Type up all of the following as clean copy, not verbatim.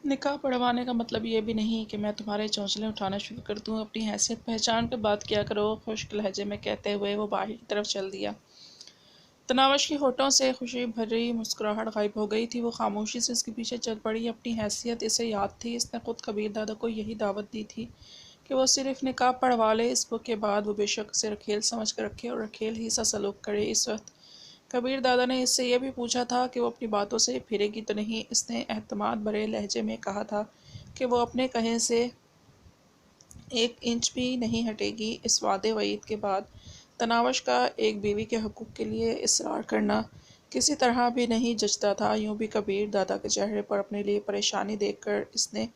نکاح پڑھوانے کا مطلب یہ بھی نہیں کہ میں تمہارے چونچلے اٹھانا شروع کر دوں، اپنی حیثیت پہچان کر بات کیا کرو، خشک لہجے میں کہتے ہوئے وہ باہر کی طرف چل دیا۔ تناوش کے ہونٹوں سے خوشی بھری مسکراہٹ غائب ہو گئی تھی، وہ خاموشی سے اس کے پیچھے چل پڑی۔ اپنی حیثیت اسے یاد تھی، اس نے خود کبیر دادا کو یہی دعوت دی تھی کہ وہ صرف نکاح پڑھوا لے، اس کے بعد وہ بے شک اسے رکھیل سمجھ کر رکھے اور رکھیل ہی سا سلوک کرے۔ اس وقت کبیر دادا نے اس سے یہ بھی پوچھا تھا کہ وہ اپنی باتوں سے پھرے گی تو نہیں۔ اس نے اعتماد بھرے لہجے میں کہا تھا کہ وہ اپنے کہے سے 1 انچ بھی نہیں ہٹے گی۔ اس وعدے وعید کے بعد تناوش کا ایک بیوی کے حقوق کے لیے اصرار کرنا کسی طرح بھی نہیں جچتا تھا۔ یوں بھی کبیر دادا کے چہرے پر اپنے لیے پریشانی دیکھ کر اس نے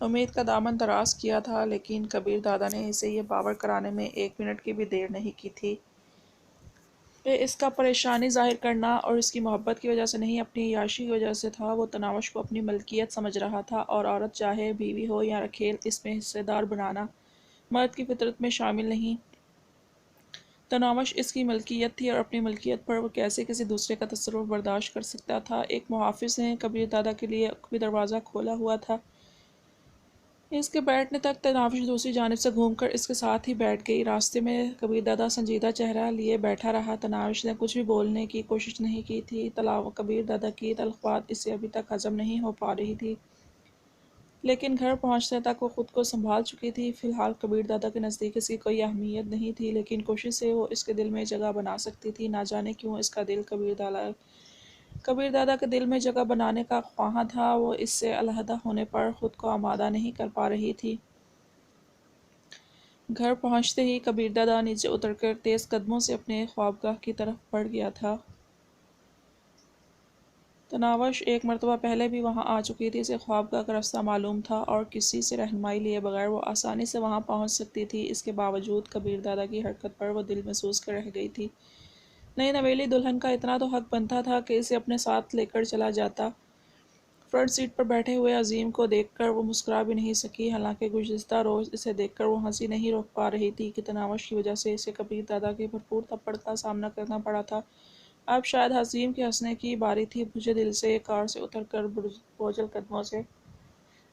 امید کا دامن دراز کیا تھا، لیکن کبیر دادا نے اسے یہ باور کرانے میں 1 منٹ کی بھی دیر نہیں کی تھی کہ اس کا پریشانی ظاہر کرنا اور اس کی محبت کی وجہ سے نہیں، اپنی عیاشی کی وجہ سے تھا۔ وہ تناوش کو اپنی ملکیت سمجھ رہا تھا اور عورت چاہے بیوی ہو یا رکھیل، اس میں حصے دار بنانا مرد کی فطرت میں شامل نہیں۔ تناوش اس کی ملکیت تھی اور اپنی ملکیت پر وہ کیسے کسی دوسرے کا تصرف برداشت کر سکتا تھا۔ ایک محافظ نے کبیر دادا کے لیے بھی دروازہ کھولا ہوا تھا۔ اس کے بیٹھنے تک تناوش دوسری جانب سے گھوم کر اس کے ساتھ ہی بیٹھ گئی۔ راستے میں کبیر دادا سنجیدہ چہرہ لیے بیٹھا رہا۔ تناوش نے کچھ بھی بولنے کی کوشش نہیں کی تھی۔ کبیر دادا کی تلخ بات اسے ابھی تک ہضم نہیں ہو پا رہی تھی، لیکن گھر پہنچنے تک وہ خود کو سنبھال چکی تھی۔ فی الحال کبیر دادا کے نزدیک اس کی کوئی اہمیت نہیں تھی، لیکن کوشش سے وہ اس کے دل میں جگہ بنا سکتی تھی۔ نہ جانے کیوں اس کا دل کبیر دادا کے دل میں جگہ بنانے کا خواہاں تھا۔ وہ اس سے علیحدہ ہونے پر خود کو آمادہ نہیں کر پا رہی تھی۔ گھر پہنچتے ہی کبیر دادا نیچے اتر کر تیز قدموں سے اپنے خوابگاہ کی طرف بڑھ گیا تھا۔ تناوش 1 مرتبہ پہلے بھی وہاں آ چکی تھی، اسے خوابگاہ کا راستہ معلوم تھا اور کسی سے رہنمائی لیے بغیر وہ آسانی سے وہاں پہنچ سکتی تھی۔ اس کے باوجود کبیر دادا کی حرکت پر وہ دل محسوس کر رہ گئی تھی۔ نئی نویلی دلہن کا اتنا تو حق بنتا تھا کہ اسے اپنے ساتھ لے کر چلا جاتا۔ فرنٹ سیٹ پر بیٹھے ہوئے عظیم کو دیکھ کر وہ مسکرا بھی نہیں سکی، حالانکہ گزشتہ روز اسے دیکھ کر وہ ہنسی نہیں روک پا رہی تھی کہ تناوش کی وجہ سے اسے کبیر دادا کے بھرپور تھپڑ کا سامنا کرنا پڑا تھا۔ اب شاید عظیم کے ہنسنے کی باری تھی۔ بجھے دل سے کار سے اتر کر بوجھل قدموں سے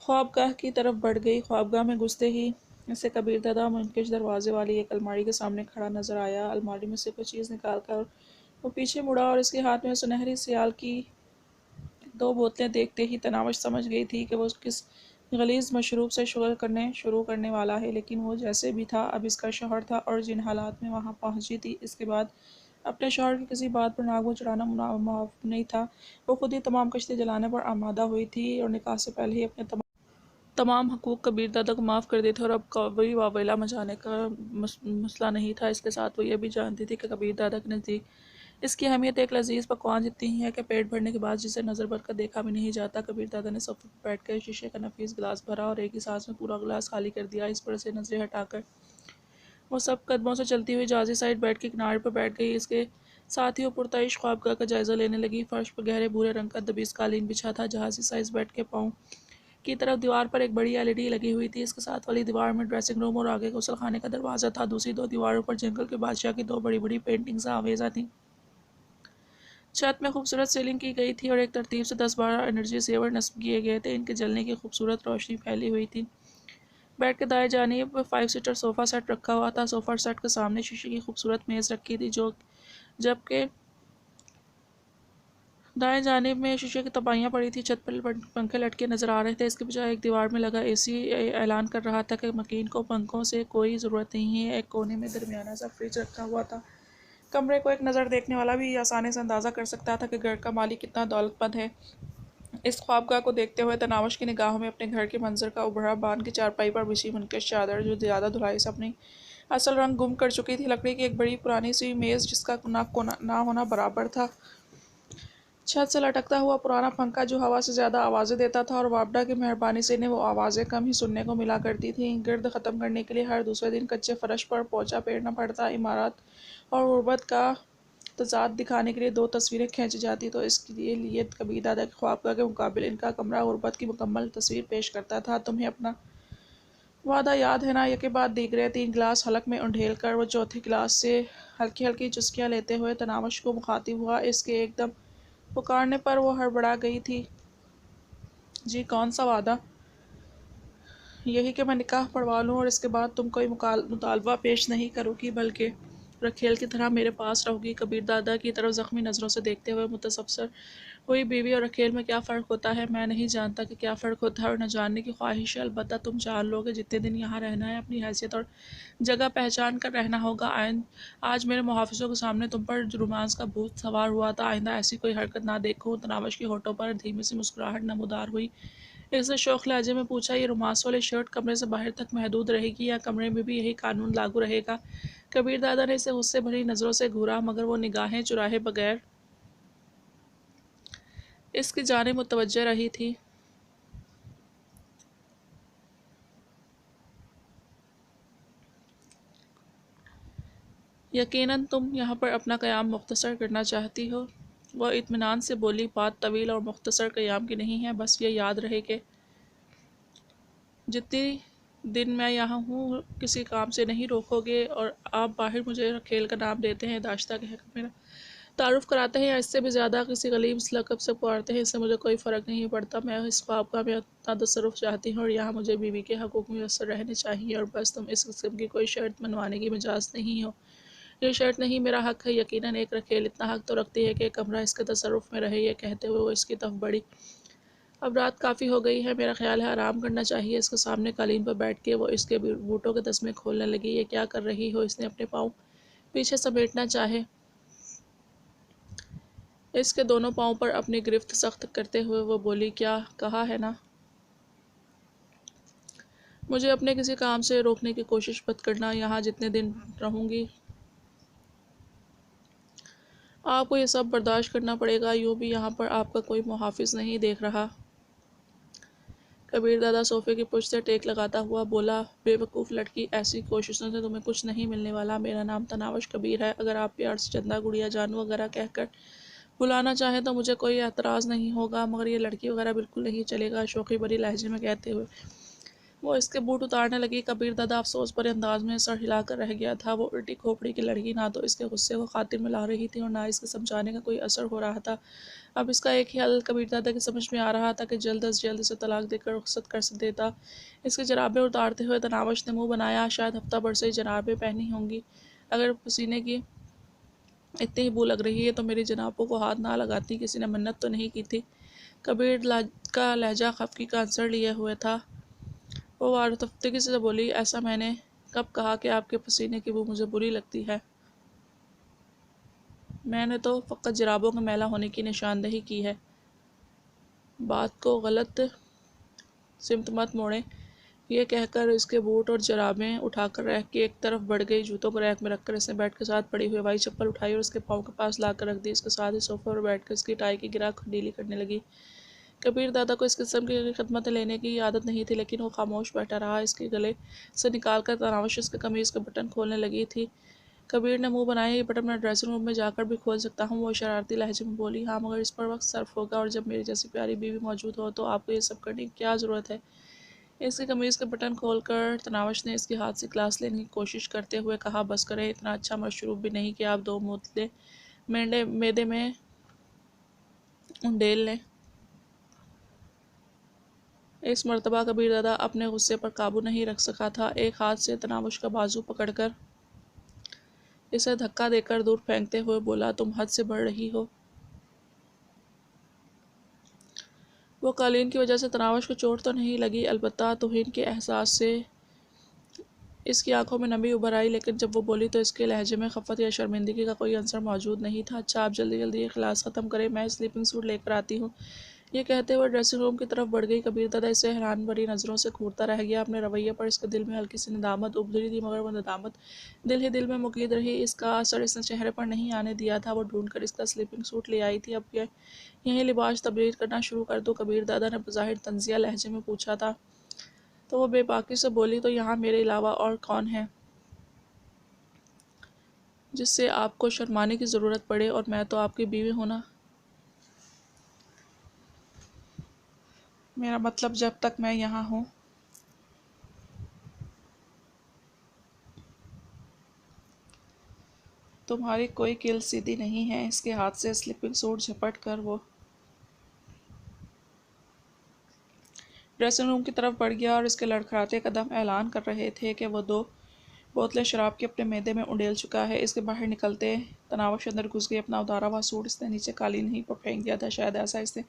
خوابگاہ کی طرف بڑھ گئی۔ خوابگاہ میں گھستے ہی اسے کبیر دادا منقش دروازے والی ایک الماری کے سامنے کھڑا نظر آیا۔ الماری میں سے کوئی چیز نکال کر وہ پیچھے مڑا اور اس کے ہاتھ میں سنہری سیال کی 2 بوتلیں دیکھتے ہی تناوش سمجھ گئی تھی کہ وہ کس غلیظ مشروب سے شغل شروع کرنے والا ہے، لیکن وہ جیسے بھی تھا اب اس کا شوہر تھا اور جن حالات میں وہاں پہنچی تھی، اس کے بعد اپنے شوہر کی کسی بات پر ناک منہ چڑھانا معاف نہیں تھا۔ وہ خود ہی تمام کشتی جلانے پر آمادہ ہوئی تھی اور نکاح سے پہلے ہی اپنے تمام حقوق کبیر دادا کو معاف کر دیے تھے اور اب کوئی واویلا مچانے کا مسئلہ نہیں تھا۔ اس کے ساتھ وہ یہ بھی جانتی تھی کہ کبیر دادا کے نزدیک اس کی اہمیت ایک لذیذ پکوان جتنی ہی ہے کہ پیٹ بھرنے کے بعد جسے نظر بھر کر دیکھا بھی نہیں جاتا۔ کبیر دادا نے صوفے پر بیٹھ کر شیشے کا نفیس گلاس بھرا اور ایک ہی سانس میں پورا گلاس خالی کر دیا۔ اس پر سے نظریں ہٹا کر وہ سب قدموں سے چلتی ہوئی جہازی سائڈ بیٹھ کے کنارے پر بیٹھ گئی۔ اس کے ساتھ ہی وہ پرتعیش خوابگاہ کا جائزہ لینے لگی۔ فرش پر گہرے بھورے رنگ کا دبیس قالین بچھا تھا۔ جہازی سائز بیڈ کے پاؤں کی طرف دیوار پر ایک بڑی LED لگی ہوئی تھی۔ اس کے ساتھ والی دیوار میں ڈریسنگ روم اور آگے غسل خانے کا دروازہ تھا۔ دوسری 2 دیواروں پر جنگل کے بادشاہ کی 2 بڑی بڑی پینٹنگز آویزاں تھیں۔ چھت میں خوبصورت سیلنگ کی گئی تھی اور ایک ترتیب سے 10-12 انرجی سیور نصب کیے گئے تھے۔ ان کے جلنے کی خوبصورت روشنی پھیلی ہوئی تھی۔ بیڈ کے دائیں جانب 5 سیٹر صوفہ سیٹ رکھا ہوا تھا۔ صوفہ سیٹ کے سامنے شیشے کی خوبصورت میز رکھی تھی، جبکہ دائیں جانب میں شیشے کی تپائیاں پڑی تھیں۔ چھت پر پنکھے لٹکے نظر آ رہے تھے۔ اس کے بجائے ایک دیوار میں لگا AC اعلان کر رہا تھا کہ مکین کو پنکھوں سے کوئی ضرورت نہیں ہے۔ ایک کونے میں درمیانہ سا فریج رکھا ہوا تھا۔ کمرے کو ایک نظر دیکھنے والا بھی آسانی سے اندازہ کر سکتا تھا کہ گھر کا مالک کتنا دولت مند ہے۔ اس خوابگاہ کو دیکھتے ہوئے تناوش کی نگاہوں میں اپنے گھر کے منظر کا ابھرا۔ بان کی چارپائی پر بچھی منقش چادر جو زیادہ دھلائی سے اپنی اصل رنگ گم کر چکی تھی، لکڑی کی ایک بڑی پرانی سی میز جس کا نہ ہونا برابر تھا، چھت سے لٹکتا ہوا پرانا پنکھا جو ہوا سے زیادہ آوازیں دیتا تھا، اور وابڈا کی مہربانی سے انہیں وہ آوازیں کم ہی سننے کو ملا کرتی تھیں۔ گرد ختم کرنے کے لیے ہر دوسرے دن کچے فرش پر پوچا پھیرنا پڑتا۔ عمارت اور غربت کا تضاد دکھانے کے لیے 2 تصویریں کھینچی جاتی تو اس کے لیے کبیر دادا کے خوابگاہ کے مقابل ان کا کمرہ غربت کی مکمل تصویر پیش کرتا تھا۔ تمہیں اپنا وعدہ یاد ہے نا؟ یکے بعد دیگرے 3 گلاس حلق میں انڈھیل کر وہ چوتھے گلاس سے ہلکی ہلکی چسکیاں لیتے ہوئے تناوش کو مخاطب ہوا۔ اس کے ایک دم پکارنے پر وہ ہڑبڑا گئی تھی۔ جی کون سا وعدہ؟ یہی کہ میں نکاح پڑھوا لوں اور اس کے بعد تم کوئی مطالبہ پیش نہیں کرو گی، بلکہ رکھیل کی طرح میرے پاس رہو گی۔ کبیر دادا کی طرف زخمی نظروں سے دیکھتے ہوئے متبصر ہوئی بیوی اور رکھیل میں کیا فرق ہوتا ہے؟ میں نہیں جانتا کہ کیا فرق ہوتا ہے اور نہ جاننے کی خواہش ہے، البتہ تم جان لو گے جتنے دن یہاں رہنا ہے اپنی حیثیت اور جگہ پہچان کر رہنا ہوگا۔ آج میرے محافظوں کے سامنے تم پر رومانس کا بھوت سوار ہوا تھا، آئندہ ایسی کوئی حرکت نہ دیکھوں۔ تناوش کی ہونٹوں پر دھیمی سی مسکراہٹ نمودار ہوئی۔ اس نے شوخ لہجے میں پوچھا، یہ رومانس والی شرٹ کمرے سے باہر تک محدود رہے گی یا کمرے میں بھی یہی قانون لاگو رہے گا؟ کبیر دادا نے اسے غصے بھری نظروں سے گھورا، مگر وہ نگاہیں چرائے بغیر اس کی جانب متوجہ رہی تھی۔ یقیناً تم یہاں پر اپنا قیام مختصر کرنا چاہتی ہو؟ وہ اطمینان سے بولی، بات طویل اور مختصر قیام کی نہیں ہے، بس یہ یاد رہے کہ جتنی دن میں یہاں ہوں کسی کام سے نہیں روکو گے، اور آپ باہر مجھے رکھیل کا نام دیتے ہیں، داشتہ کہہ کر میرا تعارف کراتے ہیں یا اس سے بھی زیادہ کسی غلیظ لقب سے پکارتے ہیں، اس سے مجھے کوئی فرق نہیں پڑتا۔ میں اس خوابگاہ میں اپنا تصرف چاہتی ہوں اور یہاں مجھے بیوی کے حقوق میسر رہنے چاہیے، اور بس تم اس قسم کی کوئی شرط منوانے کی مجاز نہیں ہو۔ یہ شرط نہیں، میرا حق ہے۔ یقیناً ایک رکھیل اتنا حق تو رکھتی ہے کہ ایک کمرہ اس کے تصرف میں رہے۔ یہ کہتے ہوئے وہ اس کی طرف بڑھی۔ اب رات کافی ہو گئی ہے، میرا خیال ہے آرام کرنا چاہیے۔ اس کے سامنے قالین پر بیٹھ کے وہ اس کے بوٹوں کے تسمے کھولنے لگی۔ یہ کیا کر رہی ہو؟ اس نے اپنے پاؤں پیچھے سمیٹنا چاہے اس کے دونوں پاؤں پر اپنی گرفت سخت کرتے ہوئے وہ بولی، کیا کہا ہے نا؟ مجھے اپنے کسی کام سے روکنے کی کوشش مت کرنا۔ یہاں جتنے دن رہوں گی آپ کو یہ سب برداشت کرنا پڑے گا۔ یوں بھی یہاں پر آپ کا کوئی محافظ نہیں دیکھ رہا۔ کبیر دادا صوفے کی پشت سے ٹیک لگاتا ہوا بولا، بے وقوف لڑکی، ایسی کوششوں سے تمہیں کچھ نہیں ملنے والا۔ میرا نام تناوش کبیر ہے۔ اگر آپ پیار سے چندہ گڑیا جانو وغیرہ کہہ کر بلانا چاہیں تو مجھے کوئی اعتراض نہیں ہوگا، مگر یہ لڑکی وغیرہ بالکل نہیں چلے گا۔ شوخی بھری لہجے میں کہتے ہوئے وہ اس کے بوٹ اتارنے لگی۔ کبیر دادا افسوس بھرے انداز میں سر ہلا کر رہ گیا تھا۔ وہ الٹی کھوپڑی کی لڑکی نہ تو اس کے غصے کو خاطر میں لا رہی تھی اور نہ اس کے سمجھانے کا کوئی اثر ہو رہا تھا۔ اب اس کا ایک ہی حل کبیر دادا کی سمجھ میں آ رہا تھا کہ جلد از جلد اسے طلاق دے کر رخصت کر دیتا۔ اس کی جرابیں اتارتے ہوئے تناوش نے منہ بنایا، شاید ہفتہ بھر سے ہی جرابیں پہنی ہوں گی۔ اگر پسینے کی اتنی ہی بو لگ رہی ہے تو میری جنابوں کو ہاتھ نہ لگاتی، کسی نے منت تو نہیں کی تھی؟ کبیر کا لہجہ خفگی کا عنصر لیے ہوئے تھا۔ وہ وارفتگی سے بولی، ایسا میں نے کب کہا کہ آپ کے پسینے کی بو مجھے بری لگتی ہے؟ میں نے تو فقط جرابوں کے میلا ہونے کی نشاندہی کی ہے۔ بات کو غلط سمت مت موڑیں۔ یہ کہہ کر اس کے بوٹ اور جرابیں اٹھا کر ریک کی ایک طرف بڑھ گئی۔ جوتوں کو ریک میں رکھ کر اس نے بیٹ کے ساتھ پڑی ہوئی ہوائی چپل اٹھائی اور اس کے پاؤں کے پاس لا کر رکھ دی۔ اس کے ساتھ ہی صوفے پر بیٹھ کر اس کی ٹائی کی گرہ ڈھیلی کرنے لگی۔ کبیر دادا کو اس قسم کی خدمتیں لینے کی عادت نہیں تھی، لیکن وہ خاموش بیٹھا رہا۔ اس کے گلے سے نکال کر تناوش اس کے قمیض کے بٹن کھولنے لگی تھی۔ کبیر نے منہ بنایا، یہ بٹن میں ڈریسنگ روم میں جا کر بھی کھول سکتا ہوں؟ وہ شرارتی لہجے میں بولی، ہاں، مگر اس پر وقت صرف ہوگا، اور جب میری جیسی پیاری بیوی موجود ہو تو آپ کو یہ سب کرنے کی کیا ضرورت ہے؟ اس کی قمیض کے بٹن کھول کر تناوش نے اس کے ہاتھ سے گلاس لینے کی کوشش کرتے ہوئے کہا، بس کریں، اتنا اچھا مشروب بھی نہیں کہ آپ دو موتلے میدے میں انڈیل لیں۔ اس مرتبہ کبیر دادا اپنے غصے پر قابو نہیں رکھ سکا تھا۔ ایک ہاتھ سے تناوش کا بازو پکڑ کر اسے دھکا دے کر دور پھینکتے ہوئے بولا، تم حد سے بڑھ رہی ہو۔ وہ قالین کی وجہ سے تناوش کو چوٹ تو نہیں لگی، البتہ توہین کے احساس سے اس کی آنکھوں میں نمی ابھر آئی، لیکن جب وہ بولی تو اس کے لہجے میں خفت یا شرمندگی کا کوئی عنصر موجود نہیں تھا۔ اچھا، آپ جلدی جلدی یہ کلاس ختم کریں، میں سلیپنگ سوٹ لے کر آتی ہوں۔ یہ کہتے ہوئے ڈریسنگ روم کی طرف بڑھ گئی۔ کبیر دادا اسے حیران بھری نظروں سے گھورتا رہ گیا۔ اپنے رویے پر اس کے دل میں ہلکی سی ندامت ابھری تھی، مگر وہ ندامت دل ہی دل میں مقید رہی۔ اس کا اثر اس نے چہرے پر نہیں آنے دیا تھا۔ وہ ڈھونڈ کر اس کا سلیپنگ سوٹ لے آئی تھی۔ اب یہیں لباس تبدیل کرنا شروع کر دو؟ کبیر دادا نے بظاہر طنزیہ لہجے میں پوچھا تھا۔ تو وہ بے باکی سے بولی، تو یہاں میرے علاوہ اور کون ہے جس سے آپ کو شرمانے کی ضرورت پڑے؟ اور میں تو آپ کی بیوی ہوں نا۔ میرا مطلب جب تک میں یہاں ہوں تمہاری کوئی کیل سیدھی نہیں ہے۔ اس کے ہاتھ سے سلیپنگ سوٹ جھپٹ کر وہ ڈریسنگ روم کی طرف بڑھ گیا اور اس کے لڑکھڑاتے قدم اعلان کر رہے تھے کہ وہ 2 بوتلیں شراب کی اپنے معدے میں انڈیل چکا ہے۔ اس کے باہر نکلتے تناوش اندر گھس گئی۔ اپنا اتارا ہوا سوٹ اس نے نیچے قالین ہی پر پھینک دیا تھا۔ شاید ایسا اس نے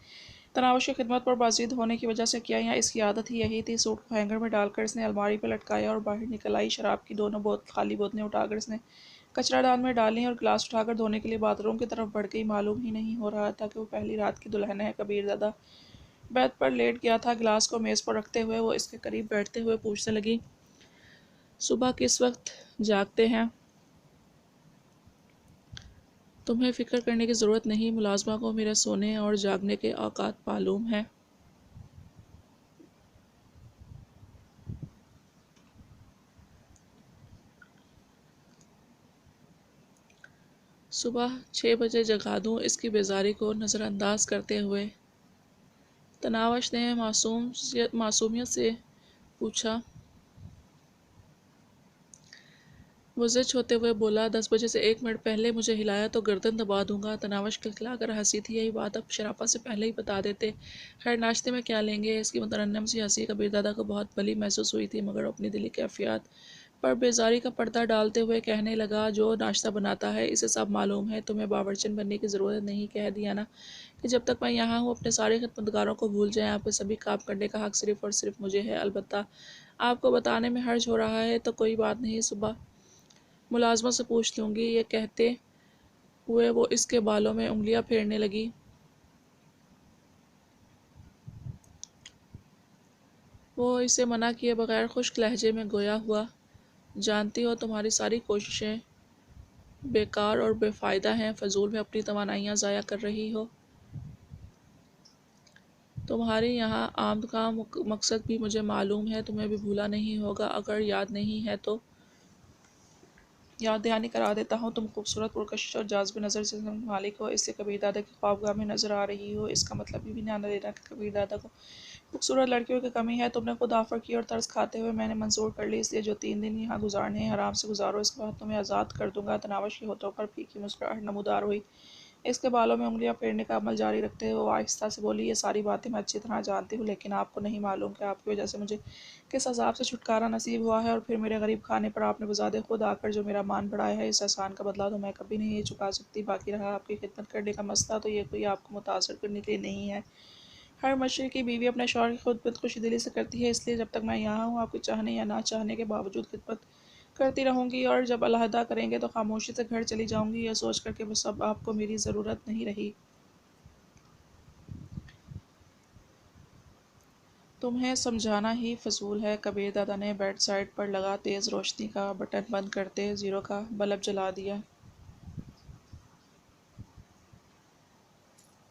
تناوش کی خدمت پر بازدید ہونے کی وجہ سے کیا یا اس کی عادت ہی یہی تھی۔ سوٹ کو ہینگر میں ڈال کر اس نے الماری پہ لٹکایا اور باہر نکل آئی۔ شراب کی 2 خالی بوتلیں اٹھا کر اس نے کچرا دان میں ڈالیں اور گلاس اٹھا کر دھونے کے لیے باتھ روم کی طرف بڑھ گئی۔ معلوم ہی نہیں ہو رہا تھا کہ وہ پہلی رات کی دلہن ہے۔ کبیر دادا بیڈ پر لیٹ گیا تھا۔ گلاس کو میز پر رکھتے ہوئے وہ اس کے قریب بیٹھتے ہوئے پوچھنے لگی، صبح کس وقت جاگتے ہیں؟ تمہیں فکر کرنے کی ضرورت نہیں، ملازمہ کو میرے سونے اور جاگنے کے اوقات معلوم ہیں۔ صبح 6 بجے جگا دوں؟ اس کی بیزاری کو نظر انداز کرتے ہوئے تناوش نے معصومیت سے پوچھا۔ وہ زچ ہوتے ہوئے بولا، 10 بجے سے 1 منٹ پہلے مجھے ہلایا تو گردن دبا دوں گا۔ تناوش کھلکھلا کر ہنسی تھی۔ یہی بات اب شرافت سے پہلے ہی بتا دیتے۔ خیر ناشتے میں کیا لیں گے؟ اس کی مترنم سی ہنسی کبیر دادا کو بہت بھلی محسوس ہوئی تھی، مگر اپنی دلی کیفیات پر بیزاری کا پردہ ڈالتے ہوئے کہنے لگا، جو ناشتہ بناتا ہے اسے سب معلوم ہے۔ تمہیں باورچن بننے کی ضرورت نہیں۔ کہہ دیا نا کہ جب تک میں یہاں ہوں اپنے سارے خدمتگاروں کو بھول جائیں۔ آپ کے سبھی کام کرنے کا حق صرف اور صرف مجھے ہے۔ البتہ آپ کو بتانے میں حرج ہو رہا ہے تو کوئی بات نہیں، صبح ملازموں سے پوچھ لوں گی۔ یہ کہتے ہوئے وہ اس کے بالوں میں انگلیاں پھیرنے لگی۔ وہ اسے منع کیے بغیر خشک لہجے میں گویا ہوا، جانتی ہو تمہاری ساری کوششیں بیکار اور بے فائدہ ہیں، فضول میں اپنی توانائیاں ضائع کر رہی ہو۔ تمہاری یہاں آمد کا مقصد بھی مجھے معلوم ہے، تمہیں بھی بھولا نہیں ہوگا۔ اگر یاد نہیں ہے تو یاد دہانی کرا دیتا ہوں۔ تم خوبصورت، پرکشش اور جاذب نظر جسم کی مالک ہو، اس سے کبیر دادا کی خوابگاہ میں نظر آ رہی ہو۔ اس کا مطلب یہ بھی نہ لینا کہ کبیر دادا کو خوبصورت لڑکیوں کی کمی ہے۔ تم نے خود آفر کی اور ترس کھاتے ہوئے میں نے منظور کر لی، اس لیے جو 3 دن یہاں گزارنے ہیں آرام سے گزارو، اس کے بعد تمہیں آزاد کر دوں گا۔ تناوش کے ہونٹوں پر پھیکی مسکراہٹ نمودار ہوئی۔ اس کے بالوں میں انگلیاں پھیرنے کا عمل جاری رکھتے ہوئے وہ آہستہ سے بولی، یہ ساری باتیں میں اچھی طرح جانتی ہوں، لیکن آپ کو نہیں معلوم کہ آپ کی وجہ سے مجھے کس عذاب سے چھٹکارا نصیب ہوا ہے، اور پھر میرے غریب خانے پر آپ نے بذات خود آ کر جو میرا مان بڑھایا ہے، اس احسان کا بدلہ تو میں کبھی نہیں چکا سکتی۔ باقی رہا آپ کی خدمت کرنے کا مسئلہ، تو یہ کوئی آپ کو متاثر کرنے کے لیے نہیں ہے۔ ہر مشرقی بیوی اپنے شوہر کی خدمت خوشی دلی سے کرتی ہے، اس لیے جب تک میں یہاں ہوں آپ کے چاہنے یا نہ چاہنے کے باوجود خدمت کرتی رہوں گی، اور جب علیحدہ کریں گے تو خاموشی سے گھر چلی جاؤں گی، یہ سوچ کر کہ بس اب آپ کو میری ضرورت نہیں رہی۔ تمہیں سمجھانا ہی فضول ہے۔ کبیر دادا نے بیڈ سائڈ پر لگا تیز روشنی کا بٹن بند کرتے 0 کا بلب جلا دیا۔